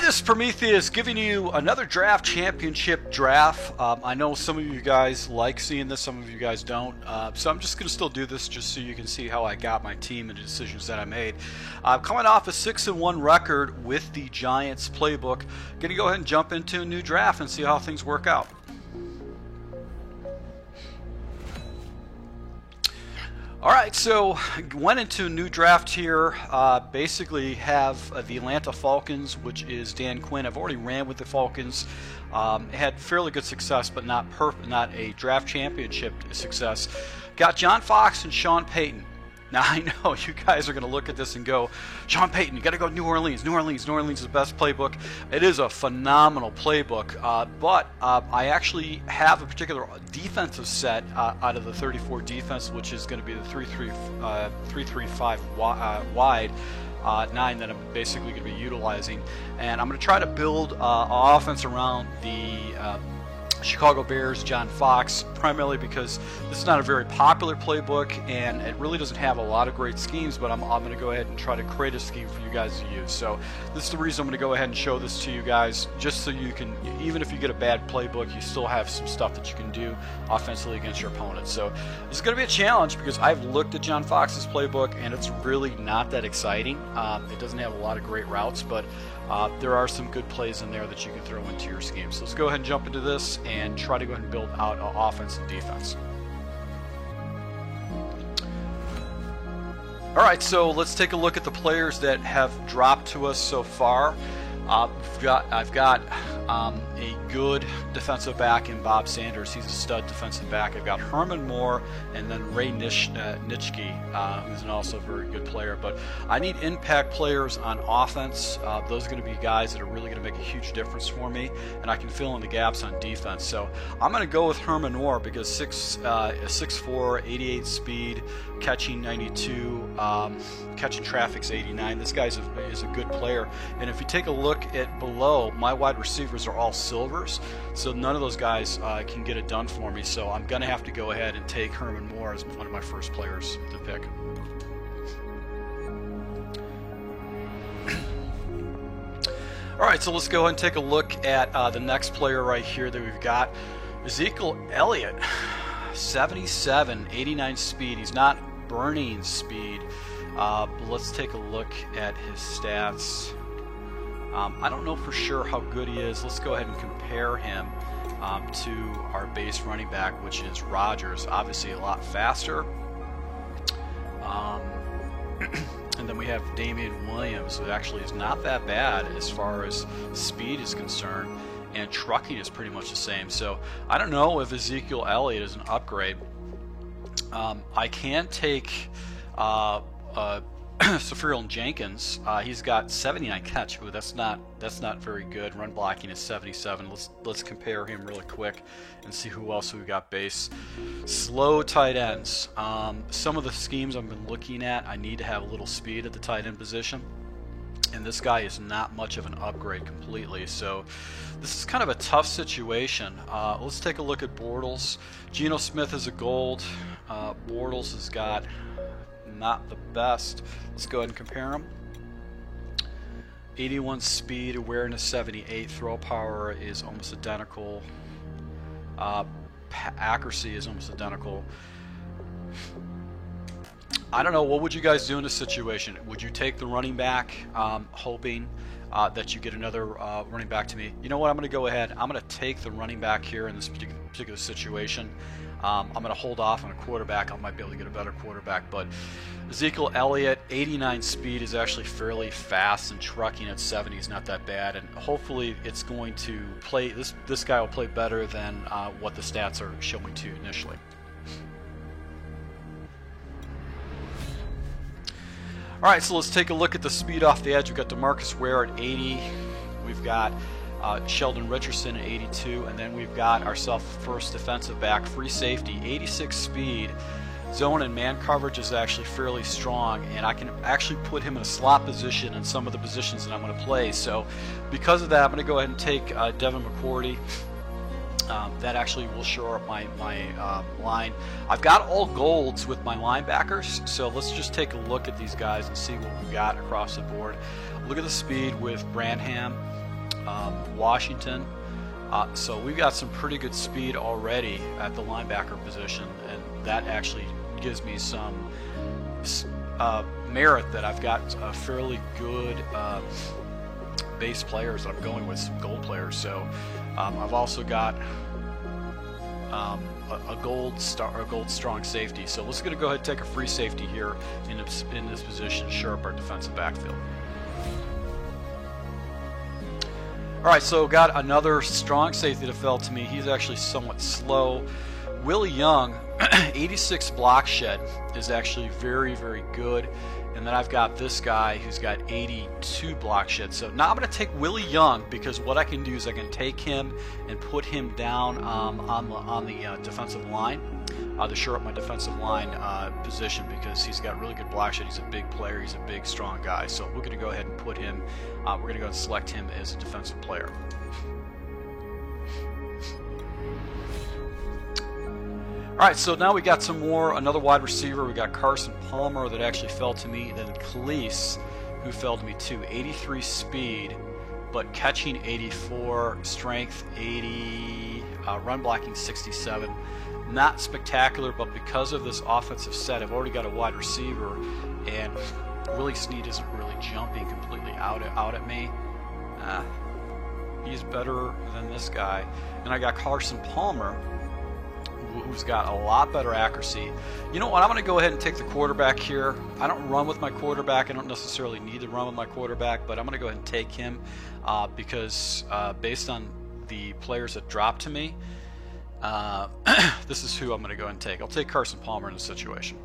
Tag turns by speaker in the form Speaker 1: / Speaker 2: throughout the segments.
Speaker 1: this is Prometheus giving you another draft championship draft. I know some of you guys like seeing this, some of you guys don't. So I'm just going to still do this just so you can see how I got my team and the decisions that I made. Coming off a 6-1 record with the Giants playbook, going to go ahead and jump into a new draft and see how things work out. Alright, so went into a new draft here. Basically have the Atlanta Falcons, which is Dan Quinn. I've already ran with the Falcons. Had fairly good success, but not a draft championship success. Got John Fox and Sean Payton. Now, I know you guys are going to look at this and go, Sean Payton, you got to go New Orleans. New Orleans is the best playbook. It is a phenomenal playbook, but I actually have a particular defensive set out of the 34 defense, which is going to be the 3-3-5 wide. 9 that I'm basically going to be utilizing, and I'm going to try to build offense around the Chicago Bears, John Fox, primarily because this is not a very popular playbook and it really doesn't have a lot of great schemes, but I'm going to go ahead and try to create a scheme for you guys to use. So this is the reason I'm going to go ahead and show this to you guys, just so you can, even if you get a bad playbook, you still have some stuff that you can do offensively against your opponent. So this is going to be a challenge because I've looked at John Fox's playbook and it's really not that exciting. It doesn't have a lot of great routes, but there are some good plays in there that you can throw into your scheme. So let's go ahead and jump into this and try to go ahead and build out an offense and defense. Alright, so let's take a look at the players that have dropped to us so far. I've got a good defensive back in Bob Sanders. He's a stud defensive back. I've got Herman Moore and then Ray Nitschke, who's also a very good player. But I need impact players on offense. Those are going to be guys that are really going to make a huge difference for me, and I can fill in the gaps on defense. So I'm going to go with Herman Moore because 6'4", 88 speed, catching 92, catching traffic's 89. This guy is a good player. And if you take a look at below, my wide receivers are all silvers, so none of those guys can get it done for me. So I'm going to have to go ahead and take Herman Moore as one of my first players to pick. Alright, so let's go ahead and take a look at the next player right here that we've got. Ezekiel Elliott, 77, 89 speed. He's not burning speed. Let's take a look at his stats. I don't know for sure how good he is. Let's go ahead and compare him to our base running back, which is Rodgers. Obviously a lot faster. And then we have Damian Williams, who actually is not that bad as far as speed is concerned, and trucking is pretty much the same. So I don't know if Ezekiel Elliott is an upgrade. I can take Safarian Jenkins. He's got 79 catch, but that's not very good. Run blocking is 77. Let's compare him really quick and see who else we got base. Slow tight ends. Some of the schemes I've been looking at, I need to have a little speed at the tight end position, and this guy is not much of an upgrade completely. So this is kind of a tough situation. Let's take a look at Bortles. Geno Smith is a gold. Bortles has got not the best. Let's go ahead and compare them. 81 speed, awareness 78, throw power is almost identical. Accuracy is almost identical. I don't know, what would you guys do in this situation? Would you take the running back, hoping that you get another running back to me? You know what, I'm going to go ahead. I'm going to take the running back here in this particular situation. I'm going to hold off on a quarterback. I might be able to get a better quarterback, but Ezekiel Elliott, 89 speed, is actually fairly fast, and trucking at 70 is not that bad, and hopefully it's going to play, this guy will play better than what the stats are showing to initially. Alright, so let's take a look at the speed off the edge. We've got DeMarcus Ware at 80. We've got Sheldon Richardson at 82, and then we've got ourselves first defensive back, free safety, 86 speed. Zone and man coverage is actually fairly strong, and I can actually put him in a slot position in some of the positions that I'm going to play. So because of that, I'm going to go ahead and take Devin McCourty. That actually will shore up my line. I've got all golds with my linebackers, so let's just take a look at these guys and see what we've got across the board. Look at the speed with Branham. Washington. So we've got some pretty good speed already at the linebacker position, and that actually gives me some merit that I've got a fairly good base players that I'm going with, some gold players. So I've also got a gold strong safety. So let's going to go ahead and take a free safety here in this position to shore up our defensive backfield. All right, so got another strong safety that fell to me. He's actually somewhat slow. Willie Young, 86 block shed is actually very, very good. And then I've got this guy who's got 82 block shed. So now I'm going to take Willie Young, because what I can do is I can take him and put him down on the defensive line, to shore up my defensive line position, because he's got really good block shed. He's a big player. He's a big, strong guy. So we're going to go ahead and put him. We're going to go and select him as a defensive player. All right, so now we got another wide receiver. We got Carson Palmer that actually fell to me, then Khalees, who fell to me too. 83 speed, but catching 84, strength 80, run blocking 67. Not spectacular, but because of this offensive set, I've already got a wide receiver, and Willie Snead isn't really jumping completely out at me. He's better than this guy. And I got Carson Palmer, who's got a lot better accuracy. You know what? I'm going to go ahead and take the quarterback here. I don't run with my quarterback. I don't necessarily need to run with my quarterback, but I'm going to go ahead and take him because based on the players that dropped to me, this is who I'm going to go ahead and take. I'll take Carson Palmer in this situation.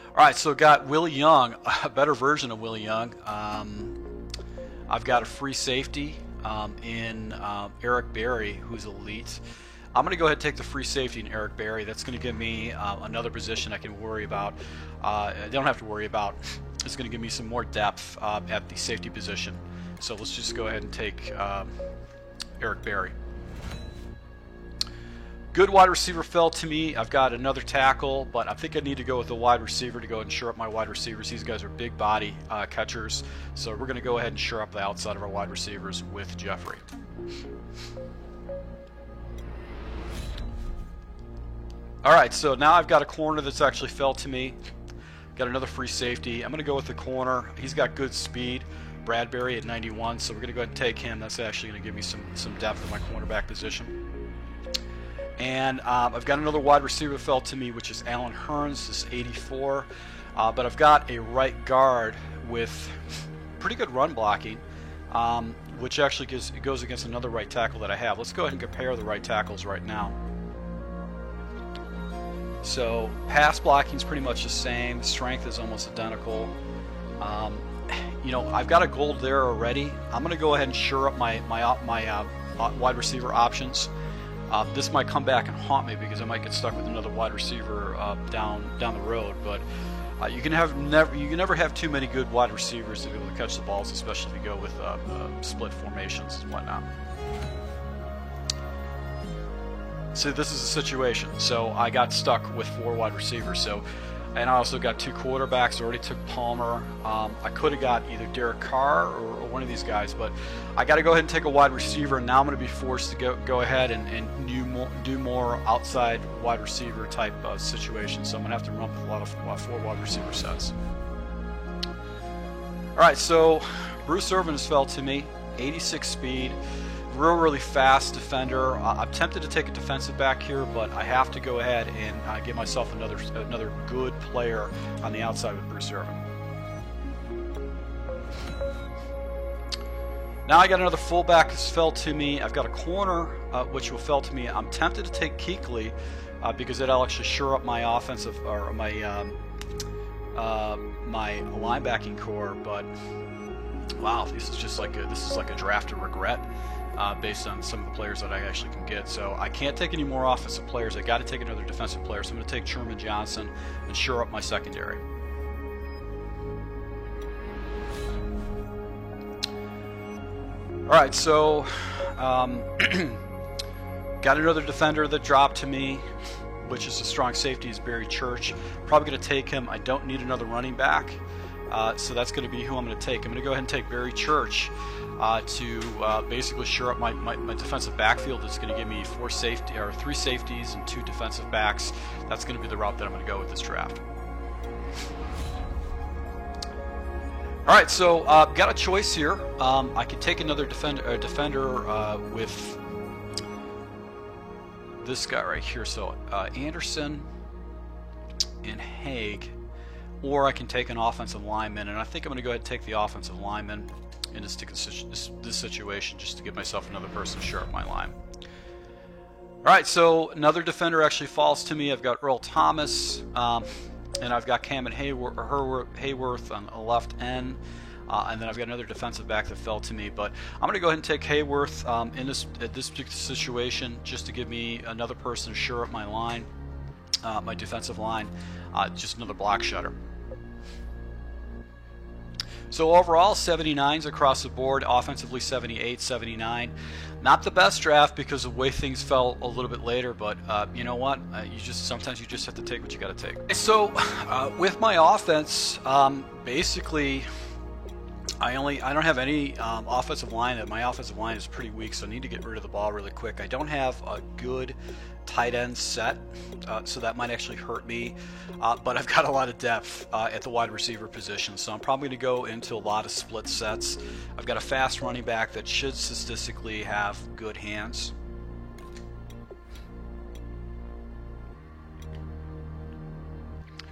Speaker 1: All right, so got Willie Young, a better version of Willie Young. I've got a free safety in Eric Berry, who's elite. I'm going to go ahead and take the free safety in Eric Berry. That's going to give me another position I can worry about. I don't have to worry about. It's going to give me some more depth at the safety position. So let's just go ahead and take Eric Berry. Good wide receiver fell to me. I've got another tackle, but I think I need to go with the wide receiver to go ahead and shore up my wide receivers. These guys are big body catchers, so we're going to go ahead and shore up the outside of our wide receivers with Jeffrey. All right, so now I've got a corner that's actually fell to me. Got another free safety. I'm going to go with the corner. He's got good speed. Bradbury at 91, so we're going to go ahead and take him. That's actually going to give me some depth in my cornerback position. And I've got another wide receiver that fell to me, which is Alan Hearns, this is 84. But I've got a right guard with pretty good run blocking, which actually goes against another right tackle that I have. Let's go ahead and compare the right tackles right now. So pass blocking is pretty much the same. Strength is almost identical. You know, I've got a gold there already. I'm going to go ahead and shore up my wide receiver options. This might come back and haunt me because I might get stuck with another wide receiver down the road. But you can never have too many good wide receivers to be able to catch the balls, especially if you go with split formations and whatnot. So this is the situation. So I got stuck with 4 wide receivers. And I also got 2 quarterbacks. I already took Palmer. I could have got either Derek Carr or one of these guys, but I got to go ahead and take a wide receiver. And now I'm going to be forced to go ahead and do more outside wide receiver type situation. So I'm going to have to run with a lot of 4 wide receiver sets. All right, so Bruce Irvin has fell to me, 86 speed. Really fast defender. I'm tempted to take a defensive back here, but I have to go ahead and give myself another good player on the outside with Bruce Irvin. Now I got another fullback that's fell to me. I've got a corner which will fell to me. I'm tempted to take Kuechly because it'll actually shore up my offensive or my linebacking core. But wow, this is like a draft of regret. Based on some of the players that I actually can get. So I can't take any more offensive players. I got to take another defensive player. So I'm going to take Sherman Johnson and shore up my secondary. All right, so got another defender that dropped to me, which is a strong safety, is Barry Church. Probably going to take him. I don't need another running back. So that's going to be who I'm going to take. I'm going to go ahead and take Barry Church to basically shore up my defensive backfield. It's going to give me 3 safeties and 2 defensive backs. That's going to be the route that I'm going to go with this draft. All right, so got a choice here. I could take another defender with this guy right here. So Anderson and Haig, or I can take an offensive lineman, and I think I'm going to go ahead and take the offensive lineman in this situation, just to give myself another person to shore up my line. All right, so another defender actually falls to me. I've got Earl Thomas, and I've got Cameron Hayworth on the left end, and then I've got another defensive back that fell to me. But I'm going to go ahead and take Hayworth at this particular situation, just to give me another person to shore up my line, my defensive line, just another block shutter. So overall, 79s across the board, offensively 78, 79. Not the best draft because of the way things fell a little bit later, but you know what? Sometimes you just have to take what you got to take. So with my offense, basically, I don't have any offensive line. My offensive line is pretty weak, so I need to get rid of the ball really quick. I don't have a good tight end set, so that might actually hurt me. But I've got a lot of depth at the wide receiver position, so I'm probably going to go into a lot of split sets. I've got a fast running back that should statistically have good hands.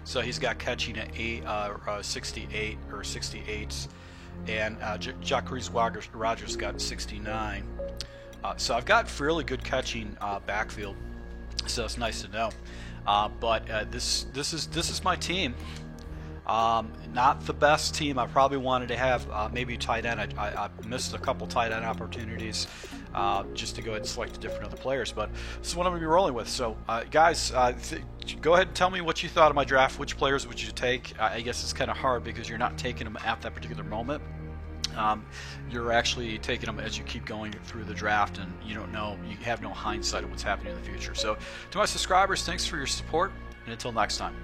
Speaker 1: So he's got catching at 68 or 68, and Jacquizz Rodgers got 69. So I've got fairly good catching backfield, so it's nice to know. But this is my team. Not the best team. I probably wanted to have maybe tight end. I missed a couple tight end opportunities just to go ahead and select different other players. But this is what I'm going to be rolling with. So, guys, go ahead and tell me what you thought of my draft. Which players would you take? I guess it's kind of hard because you're not taking them at that particular moment. You're actually taking them as you keep going through the draft, and you don't know, you have no hindsight of what's happening in the future. So to my subscribers, thanks for your support, and until next time.